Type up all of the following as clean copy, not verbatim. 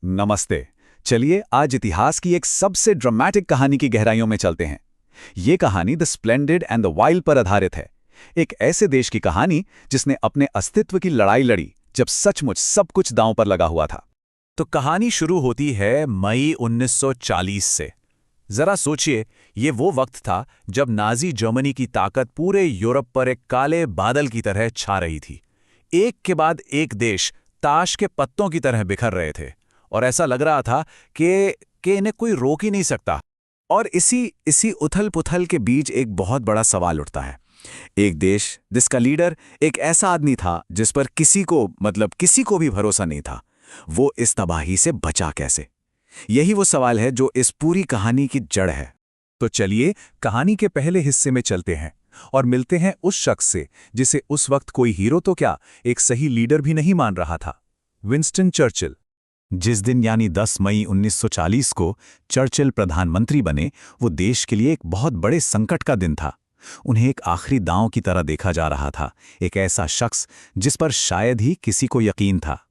नमस्ते। चलिए आज इतिहास की एक सबसे ड्रामेटिक कहानी की गहराइयों में चलते हैं। ये कहानी the splendid and the wild पर आधारित है। एक ऐसे देश की कहानी जिसने अपने अस्तित्व की लड़ाई लड़ी जब सचमुच सब कुछ दांव पर लगा हुआ था। तो कहानी शुरू होती है मई 1940 से। जरा सोचिए, ये वो वक्त था जब नाजी जर्मनी की ताकत पूरे यूरोप पर एक काले बादल की तरह छा रही थी। एक के बाद एक देश ताश के पत्तों की तरह बिखर रहे थे और ऐसा लग रहा था कि इन्हें कोई रोक ही नहीं सकता। और इसी उथल-पुथल के बीच एक बहुत बड़ा सवाल उठता है। एक देश जिसका लीडर एक ऐसा आदमी था जिस पर किसी को भी भरोसा नहीं था, वो इस तबाही से बचा कैसे? यही वो सवाल है जो इस पूरी कहानी की जड़ है। तो चलिए कहानी के पहले हिस्से में चलते हैं और मिलते हैं उस शख्स से जिसे उस वक्त कोई हीरो तो क्या, एक सही लीडर भी नहीं मान रहा था, विंस्टन चर्चिल। जिस दिन यानी 10 मई 1940 को चर्चिल प्रधानमंत्री बने, वो देश के लिए एक बहुत बड़े संकट का दिन था। उन्हें एक आखिरी दांव की तरह देखा जा रहा था, एक ऐसा शख्स जिस पर शायद ही किसी को यकीन था,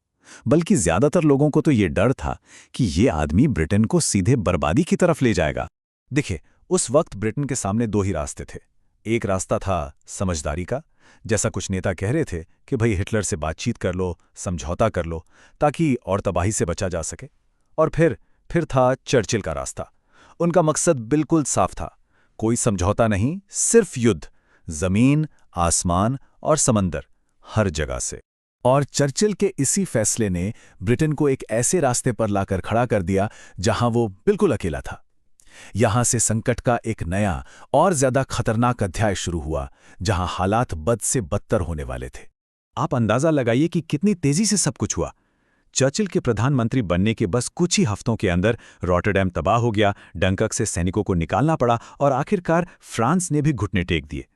बल्कि ज्यादातर लोगों को तो ये डर था कि ये आदमी ब्रिटेन को सीधे बर्बादी की तरफ ले जाएगा। देखिए, उस वक्त ब्रिटेन के सामने दो ही रास्ते थे। एक रास्ता था समझदारी का, जैसा कुछ नेता कह रहे थे कि भाई हिटलर से बातचीत कर लो, समझौता कर लो, ताकि और तबाही से बचा जा सके। और फिर था चर्चिल का रास्ता। उनका मकसद बिल्कुल साफ था, कोई समझौता नहीं, सिर्फ युद्ध, जमीन, आसमान और समंदर, हर जगह से। और चर्चिल के इसी फैसले ने ब्रिटेन को एक ऐसे रास्ते पर लाकर खड़ा कर दिया जहां वो बिल्कुल अकेला था। यहां से संकट का एक नया और ज्यादा खतरनाक अध्याय शुरू हुआ, जहां हालात बद से बदतर होने वाले थे। आप अंदाजा लगाइए कि कितनी तेजी से सब कुछ हुआ। चर्चिल के प्रधानमंत्री बनने के बस कुछ ही हफ्तों के अंदर रॉटरडैम तबाह हो गया, डंकर्क से सैनिकों को निकालना पड़ा और आखिरकार फ्रांस ने भी घुटने टेक दिए।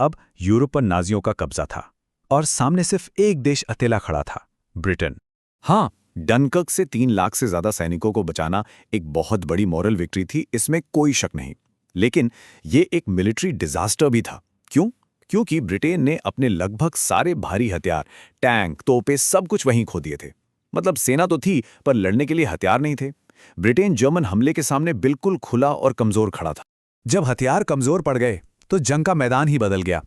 अब यूरोप पर नाजियों का कब्जा था और सामने सिर्फ एक देश अकेला खड़ा था, ब्रिटेन। हाँ, डनकर्क से 3 लाख से ज्यादा सैनिकों को बचाना एक बहुत बड़ी मॉरल विक्ट्री थी, इसमें कोई शक नहीं। लेकिन ये एक मिलिट्री डिजास्टर भी था। क्यों? क्योंकि ब्रिटेन ने अपने लगभग सारे भारी हथियार, टैंक, तोपें, सब कुछ वहीं खो दिए थे। मतलब सेना तो थी, पर लड़ने के लिए हथियार नहीं थे। ब्रिटेन जर्मन हमले के सामने बिल्कुल खुला और कमजोर खड़ा था। जब हथियार कमजोर पड़ गए तो जंग का मैदान ही बदल गया।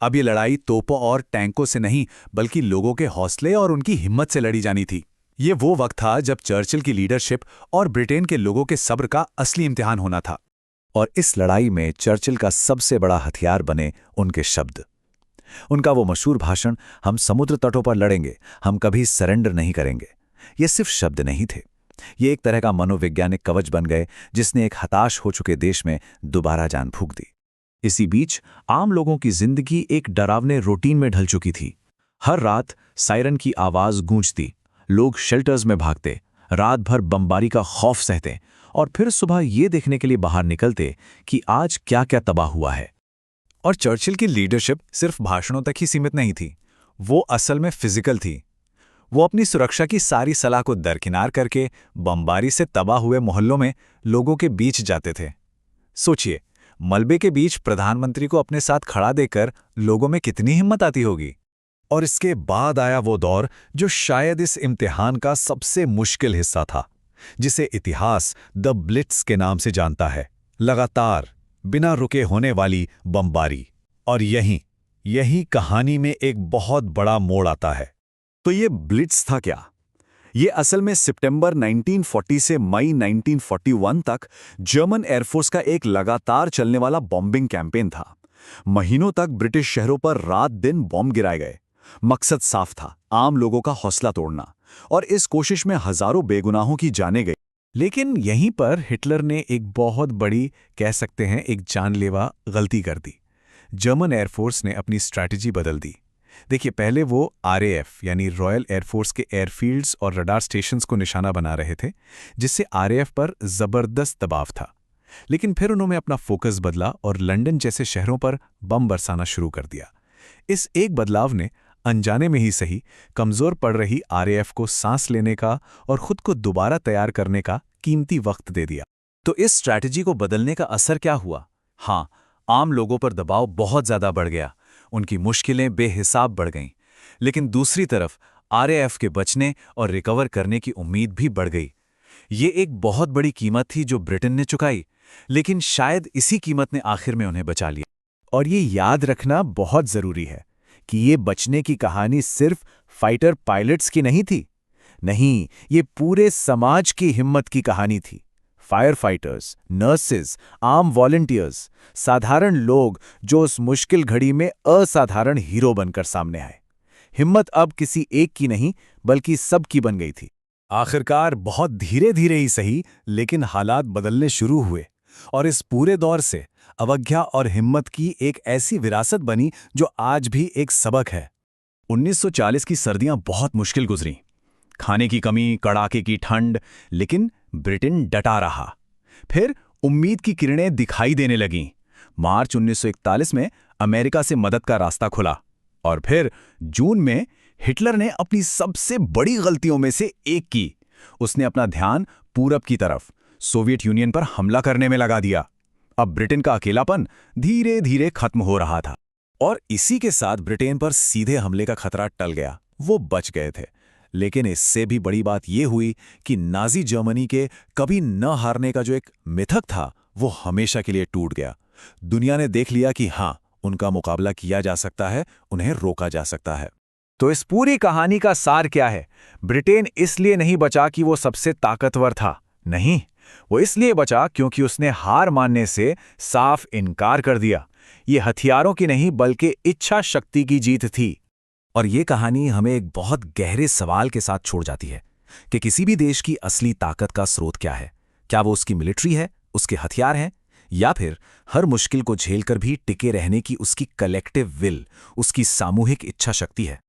अब ये लड़ाई तोपों और टैंकों से नहीं, बल्कि लोगों के हौसले और उनकी हिम्मत से लड़ी जानी थी। ये वो वक्त था जब चर्चिल की लीडरशिप और ब्रिटेन के लोगों के सब्र का असली इम्तिहान होना था। और इस लड़ाई में चर्चिल का सबसे बड़ा हथियार बने उनके शब्द। उनका वो मशहूर भाषण, हम समुद्र तटों पर लड़ेंगे, हम कभी सरेंडर नहीं करेंगे। ये सिर्फ शब्द नहीं थे, ये एक तरह का मनोवैज्ञानिक कवच बन गए जिसने एक हताश हो चुके देश में दोबारा जान फूंक दी। इसी बीच आम लोगों की जिंदगी एक डरावने रूटीन में ढल चुकी थी। हर रात सायरन की आवाज गूंजती, लोग शेल्टर्स में भागते, रात भर बमबारी का खौफ सहते और फिर सुबह ये देखने के लिए बाहर निकलते कि आज क्या क्या तबाह हुआ है। और चर्चिल की लीडरशिप सिर्फ भाषणों तक ही सीमित नहीं थी, वो असल में फिजिकल थी। वो अपनी सुरक्षा की सारी सलाह को दरकिनार करके बमबारी से तबाह हुए मोहल्लों में लोगों के बीच जाते थे। सोचिए, मलबे के बीच प्रधानमंत्री को अपने साथ खड़ा देकर लोगों में कितनी हिम्मत आती होगी। और इसके बाद आया वो दौर जो शायद इस इम्तिहान का सबसे मुश्किल हिस्सा था, जिसे इतिहास द ब्लिट्स के नाम से जानता है। लगातार बिना रुके होने वाली बमबारी। और यही कहानी में एक बहुत बड़ा मोड़ आता है। तो ये ब्लिट्स था क्या? ये असल में सितंबर 1940 से मई 1941 तक जर्मन एयरफोर्स का एक लगातार चलने वाला बॉम्बिंग कैंपेन था। महीनों तक ब्रिटिश शहरों पर रात दिन बॉम्ब गिराए गए। मकसद साफ था, आम लोगों का हौसला तोड़ना, और इस कोशिश में हजारों बेगुनाहों की जानें गई। लेकिन यहीं पर हिटलर ने एक बहुत बड़ी, कह सकते हैं एक जानलेवा गलती कर दी। जर्मन एयरफोर्स ने अपनी स्ट्रैटेजी बदल दी। देखिए, पहले वो आरएएफ यानी रॉयल एयरफोर्स के एयरफील्ड्स और रडार स्टेशंस को निशाना बना रहे थे, जिससे आरएएफ पर जबरदस्त दबाव था। लेकिन फिर उन्होंने अपना फोकस बदला और लंदन जैसे शहरों पर बम बरसाना शुरू कर दिया। इस एक बदलाव ने अनजाने में ही सही कमजोर पड़ रही आरएएफ को सांस लेने का और खुद को दोबारा तैयार करने का कीमती वक्त दे दिया। तो इस स्ट्रैटेजी को बदलने का असर क्या हुआ? हाँ, आम लोगों पर दबाव बहुत ज्यादा बढ़ गया, उनकी मुश्किलें बेहिसाब बढ़ गईं। लेकिन दूसरी तरफ RAF के बचने और रिकवर करने की उम्मीद भी बढ़ गई। ये एक बहुत बड़ी कीमत थी जो ब्रिटेन ने चुकाई, लेकिन शायद इसी कीमत ने आखिर में उन्हें बचा लिया। और ये याद रखना बहुत जरूरी है कि ये बचने की कहानी सिर्फ फाइटर पायलट्स की नहीं थी। नहीं, ये पूरे समाज की हिम्मत की कहानी थी। Fire fighters, nurses, arm volunteers, साधारण लोग जो उस मुश्किल घड़ी में असाधारण हीरो बनकर सामने आए। हिम्मत अब किसी एक की नहीं, बल्कि सबकी बन गई थी। आखिरकार बहुत धीरे धीरे ही सही, लेकिन हालात बदलने शुरू हुए, और इस पूरे दौर से अवज्ञा और हिम्मत की एक ऐसी विरासत बनी जो आज भी एक सबक है। 1940 की सर्दियां बहुत मुश्किल गुजरी। खाने की कमी, कड़ाके की ठंड, लेकिन ब्रिटेन डटा रहा। फिर उम्मीद की किरणें दिखाई देने लगीं। मार्च 1941 में अमेरिका से मदद का रास्ता खुला, और फिर जून में हिटलर ने अपनी सबसे बड़ी गलतियों में से एक की। उसने अपना ध्यान पूरब की तरफ, सोवियत यूनियन पर हमला करने में लगा दिया। अब ब्रिटेन का अकेलापन धीरे धीरे खत्म हो रहा था, और इसी के साथ ब्रिटेन पर सीधे हमले का खतरा टल गया। वो बच गए थे। लेकिन इससे भी बड़ी बात यह हुई कि नाजी जर्मनी के कभी न हारने का जो एक मिथक था, वो हमेशा के लिए टूट गया। दुनिया ने देख लिया कि हाँ, उनका मुकाबला किया जा सकता है, उन्हें रोका जा सकता है। तो इस पूरी कहानी का सार क्या है? ब्रिटेन इसलिए नहीं बचा कि वो सबसे ताकतवर था, नहीं, वो इसलिए बचा क्योंकि उसने हार मानने से साफ इनकार कर दिया। ये हथियारों की नहीं, बल्कि इच्छा शक्ति की जीत थी। और ये कहानी हमें एक बहुत गहरे सवाल के साथ छोड़ जाती है कि किसी भी देश की असली ताकत का स्रोत क्या है। क्या वो उसकी मिलिट्री है, उसके हथियार हैं, या फिर हर मुश्किल को झेलकर भी टिके रहने की उसकी कलेक्टिव विल, उसकी सामूहिक इच्छा शक्ति है।